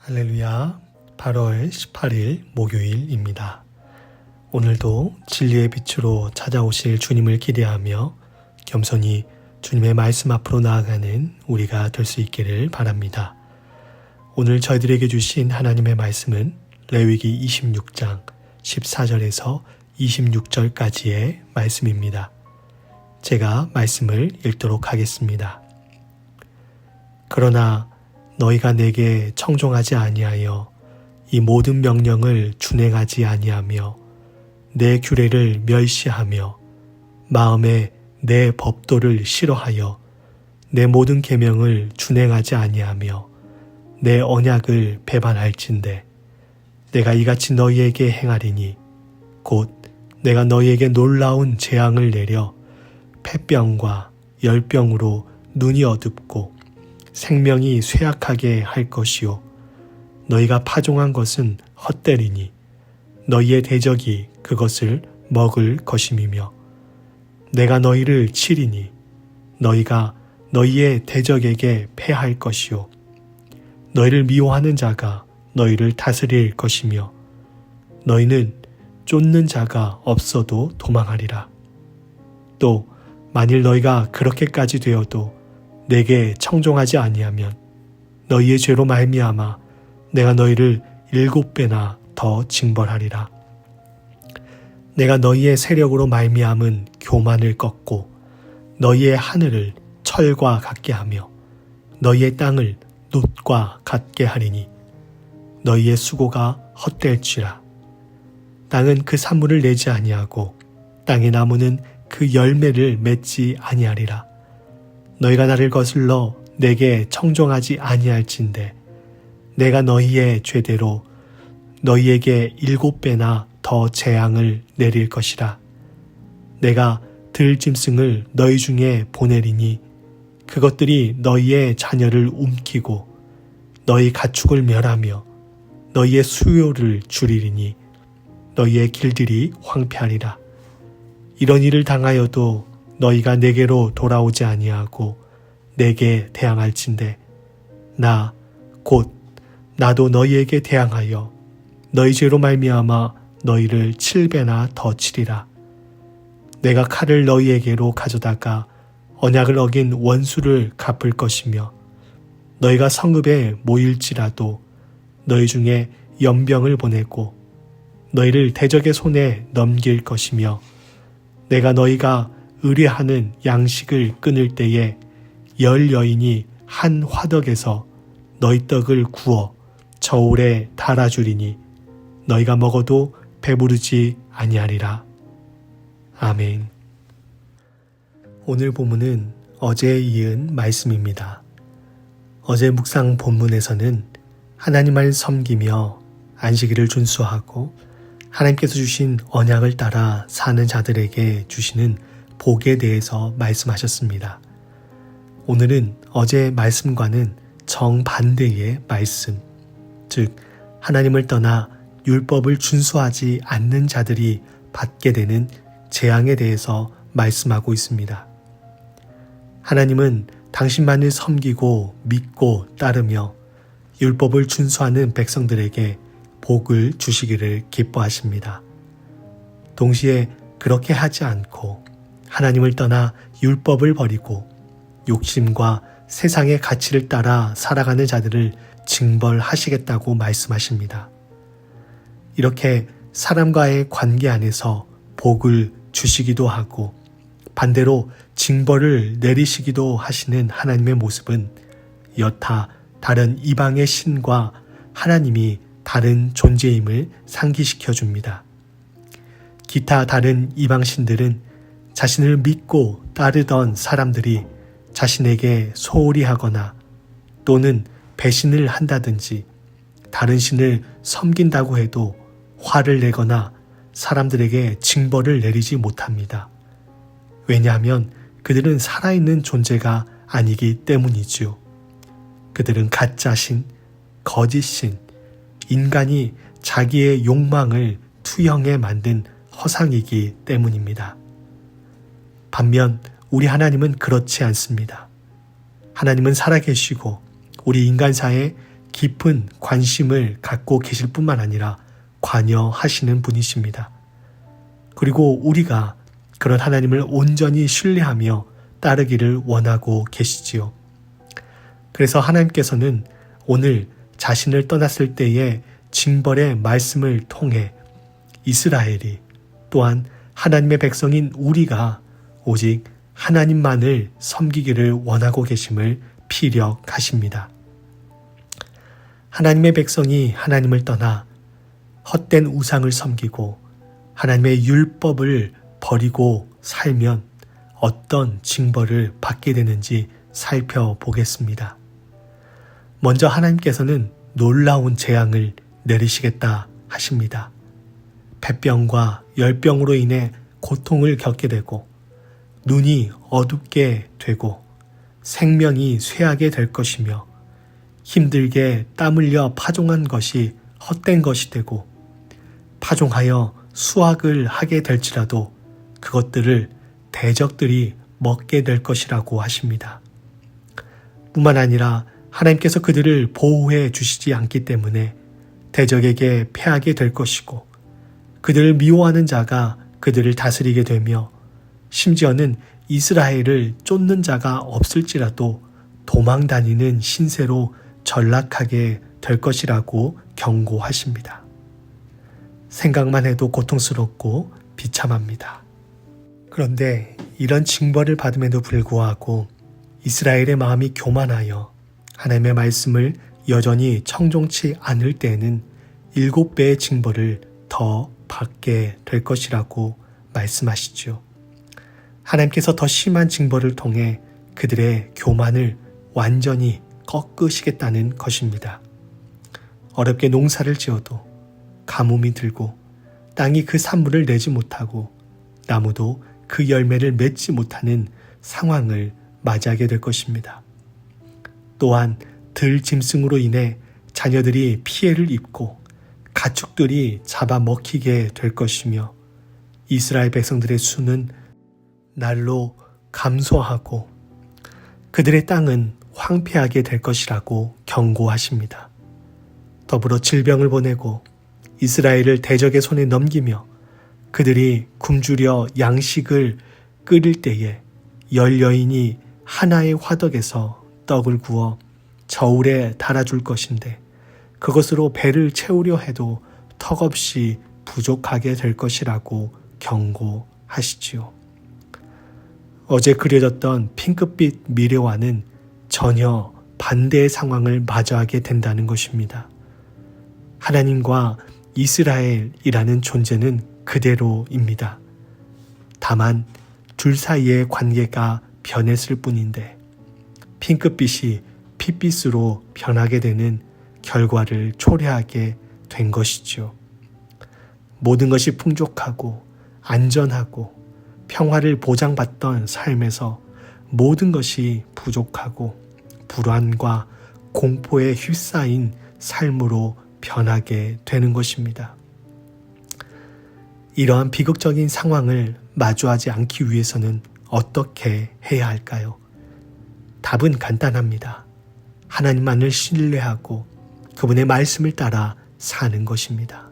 할렐루야, 8월 18일 목요일입니다. 오늘도 진리의 빛으로 찾아오실 주님을 기대하며 겸손히 주님의 말씀 앞으로 나아가는 우리가 될 수 있기를 바랍니다. 오늘 저희들에게 주신 하나님의 말씀은 레위기 26장 14절에서 26절까지의 말씀입니다. 제가 말씀을 읽도록 하겠습니다. 그러나 너희가 내게 청종하지 아니하여 이 모든 명령을 준행하지 아니하며 내 규례를 멸시하며 마음에 내 법도를 싫어하여 내 모든 계명을 준행하지 아니하며 내 언약을 배반할진대 내가 이같이 너희에게 행하리니 곧 내가 너희에게 놀라운 재앙을 내려 폐병과 열병으로 눈이 어둡고 생명이 쇠약하게 할 것이요 너희가 파종한 것은 헛되리니 너희의 대적이 그것을 먹을 것임이며 내가 너희를 치리니 너희가 너희의 대적에게 패할 것이요 너희를 미워하는 자가 너희를 다스릴 것이며 너희는 쫓는 자가 없어도 도망하리라. 또 만일 너희가 그렇게까지 되어도 내게 청종하지 아니하면 너희의 죄로 말미암아 내가 너희를 7배나 더 징벌하리라. 내가 너희의 세력으로 말미암은 교만을 꺾고 너희의 하늘을 철과 같게 하며 너희의 땅을 놋과 같게 하리니 너희의 수고가 헛될지라. 땅은 그 산물을 내지 아니하고 땅의 나무는 그 열매를 맺지 아니하리라. 너희가 나를 거슬러 내게 청종하지 아니할진대 내가 너희의 죄대로 너희에게 7배나 더 재앙을 내릴 것이라. 내가 들짐승을 너희 중에 보내리니 그것들이 너희의 자녀를 움키고 너희 가축을 멸하며 너희의 수요를 줄이리니 너희의 길들이 황폐하리라. 이런 일을 당하여도 너희가 내게로 돌아오지 아니하고 내게 대항할진대 나 곧 나도 너희에게 대항하여 너희 죄로 말미암아 너희를 7배나 더 치리라. 내가 칼을 너희에게로 가져다가 언약을 어긴 원수를 갚을 것이며 너희가 성읍에 모일지라도 너희 중에 연병을 보내고 너희를 대적의 손에 넘길 것이며 내가 너희가 의뢰하는 양식을 끊을 때에 10 여인이 한 화덕에서 너희 떡을 구워 저울에 달아주리니 너희가 먹어도 배부르지 아니하리라. 아멘. 오늘 본문은 어제에 이은 말씀입니다. 어제 묵상 본문에서는 하나님을 섬기며 안식일을 준수하고 하나님께서 주신 언약을 따라 사는 자들에게 주시는 복에 대해서 말씀하셨습니다. 오늘은 어제 말씀과는 정반대의 말씀, 즉 하나님을 떠나 율법을 준수하지 않는 자들이 받게 되는 재앙에 대해서 말씀하고 있습니다. 하나님은 당신만을 섬기고 믿고 따르며 율법을 준수하는 백성들에게 복을 주시기를 기뻐하십니다. 동시에 그렇게 하지 않고 하나님을 떠나 율법을 버리고 욕심과 세상의 가치를 따라 살아가는 자들을 징벌하시겠다고 말씀하십니다. 이렇게 사람과의 관계 안에서 복을 주시기도 하고 반대로 징벌을 내리시기도 하시는 하나님의 모습은 여타 다른 이방의 신과 하나님이 다른 존재임을 상기시켜 줍니다. 기타 다른 이방 신들은 자신을 믿고 따르던 사람들이 자신에게 소홀히 하거나 또는 배신을 한다든지 다른 신을 섬긴다고 해도 화를 내거나 사람들에게 징벌을 내리지 못합니다. 왜냐하면 그들은 살아있는 존재가 아니기 때문이지요. 그들은 가짜신, 거짓신, 인간이 자기의 욕망을 투영해 만든 허상이기 때문입니다. 반면 우리 하나님은 그렇지 않습니다. 하나님은 살아계시고 우리 인간사에 깊은 관심을 갖고 계실 뿐만 아니라 관여하시는 분이십니다. 그리고 우리가 그런 하나님을 온전히 신뢰하며 따르기를 원하고 계시지요. 그래서 하나님께서는 오늘 자신을 떠났을 때의 징벌의 말씀을 통해 이스라엘이 또한 하나님의 백성인 우리가 오직 하나님만을 섬기기를 원하고 계심을 피력하십니다. 하나님의 백성이 하나님을 떠나 헛된 우상을 섬기고 하나님의 율법을 버리고 살면 어떤 징벌을 받게 되는지 살펴보겠습니다. 먼저 하나님께서는 놀라운 재앙을 내리시겠다 하십니다. 폐병과 열병으로 인해 고통을 겪게 되고 눈이 어둡게 되고 생명이 쇠하게 될 것이며 힘들게 땀 흘려 파종한 것이 헛된 것이 되고 파종하여 수확을 하게 될지라도 그것들을 대적들이 먹게 될 것이라고 하십니다. 뿐만 아니라 하나님께서 그들을 보호해 주시지 않기 때문에 대적에게 패하게 될 것이고 그들을 미워하는 자가 그들을 다스리게 되며 심지어는 이스라엘을 쫓는 자가 없을지라도 도망 다니는 신세로 전락하게 될 것이라고 경고하십니다. 생각만 해도 고통스럽고 비참합니다. 그런데 이런 징벌을 받음에도 불구하고 이스라엘의 마음이 교만하여 하나님의 말씀을 여전히 청종치 않을 때에는 7배의 징벌을 더 받게 될 것이라고 말씀하시죠. 하나님께서 더 심한 징벌을 통해 그들의 교만을 완전히 꺾으시겠다는 것입니다. 어렵게 농사를 지어도 가뭄이 들고 땅이 그 산물을 내지 못하고 나무도 그 열매를 맺지 못하는 상황을 맞이하게 될 것입니다. 또한 들짐승으로 인해 자녀들이 피해를 입고 가축들이 잡아먹히게 될 것이며 이스라엘 백성들의 수는 날로 감소하고 그들의 땅은 황폐하게 될 것이라고 경고하십니다. 더불어 질병을 보내고 이스라엘을 대적의 손에 넘기며 그들이 굶주려 양식을 끓일 때에 열 여인이 하나의 화덕에서 떡을 구워 저울에 달아줄 것인데 그것으로 배를 채우려 해도 턱없이 부족하게 될 것이라고 경고하시지요. 어제 그려졌던 핑크빛 미래와는 전혀 반대의 상황을 마주하게 된다는 것입니다. 하나님과 이스라엘이라는 존재는 그대로입니다. 다만 둘 사이의 관계가 변했을 뿐인데 핑크빛이 핏빛으로 변하게 되는 결과를 초래하게 된 것이죠. 모든 것이 풍족하고 안전하고 평화를 보장받던 삶에서 모든 것이 부족하고 불안과 공포에 휩싸인 삶으로 변하게 되는 것입니다. 이러한 비극적인 상황을 마주하지 않기 위해서는 어떻게 해야 할까요? 답은 간단합니다. 하나님만을 신뢰하고 그분의 말씀을 따라 사는 것입니다.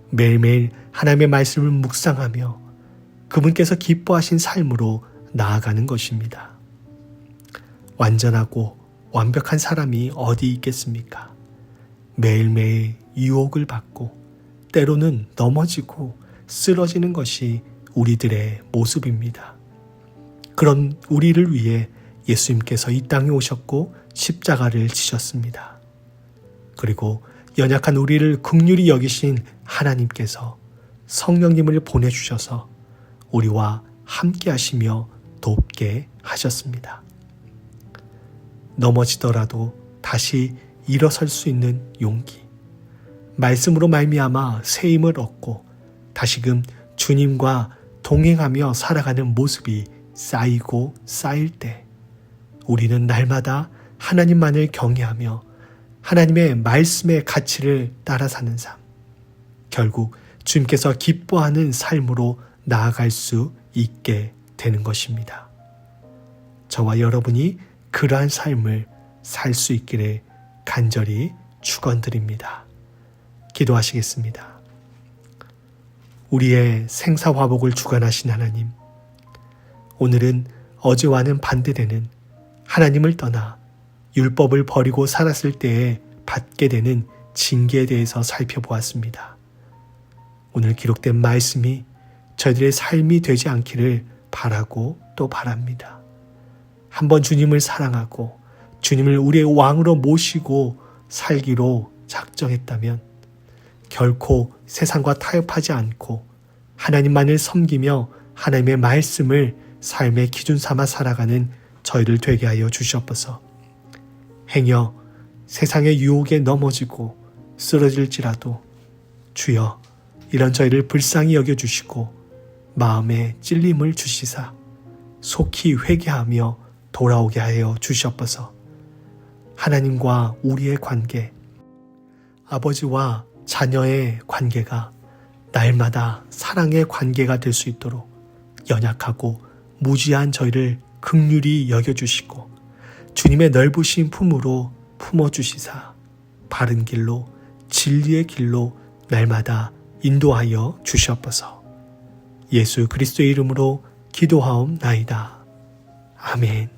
매일매일 하나님의 말씀을 묵상하며 그분께서 기뻐하신 삶으로 나아가는 것입니다. 완전하고 완벽한 사람이 어디 있겠습니까? 매일매일 유혹을 받고 때로는 넘어지고 쓰러지는 것이 우리들의 모습입니다. 그런 우리를 위해 예수님께서 이 땅에 오셨고 십자가를 지셨습니다. 그리고 연약한 우리를 긍휼히 여기신 하나님께서 성령님을 보내주셔서 우리와 함께 하시며 돕게 하셨습니다. 넘어지더라도 다시 일어설 수 있는 용기, 말씀으로 말미암아 새 힘을 얻고 다시금 주님과 동행하며 살아가는 모습이 쌓이고 쌓일 때 우리는 날마다 하나님만을 경외하며 하나님의 말씀의 가치를 따라 사는 삶, 결국 주님께서 기뻐하는 삶으로 나아갈 수 있게 되는 것입니다. 저와 여러분이 그러한 삶을 살 수 있기를 간절히 축원드립니다. 기도하시겠습니다. 우리의 생사화복을 주관하신 하나님, 오늘은 어제와는 반대되는 하나님을 떠나 율법을 버리고 살았을 때에 받게 되는 징계에 대해서 살펴보았습니다. 오늘 기록된 말씀이 저희들의 삶이 되지 않기를 바라고 또 바랍니다. 한번 주님을 사랑하고 주님을 우리의 왕으로 모시고 살기로 작정했다면 결코 세상과 타협하지 않고 하나님만을 섬기며 하나님의 말씀을 삶의 기준 삼아 살아가는 저희를 되게 하여 주시옵소서. 행여 세상의 유혹에 넘어지고 쓰러질지라도 주여 이런 저희를 불쌍히 여겨주시고 마음에 찔림을 주시사 속히 회개하며 돌아오게 하여 주시옵소서. 하나님과 우리의 관계, 아버지와 자녀의 관계가 날마다 사랑의 관계가 될 수 있도록 연약하고 무지한 저희를 긍휼히 여겨주시고 주님의 넓으신 품으로 품어주시사 바른 길로 진리의 길로 날마다 인도하여 주시옵소서. 예수 그리스도의 이름으로 기도하옵나이다. 아멘.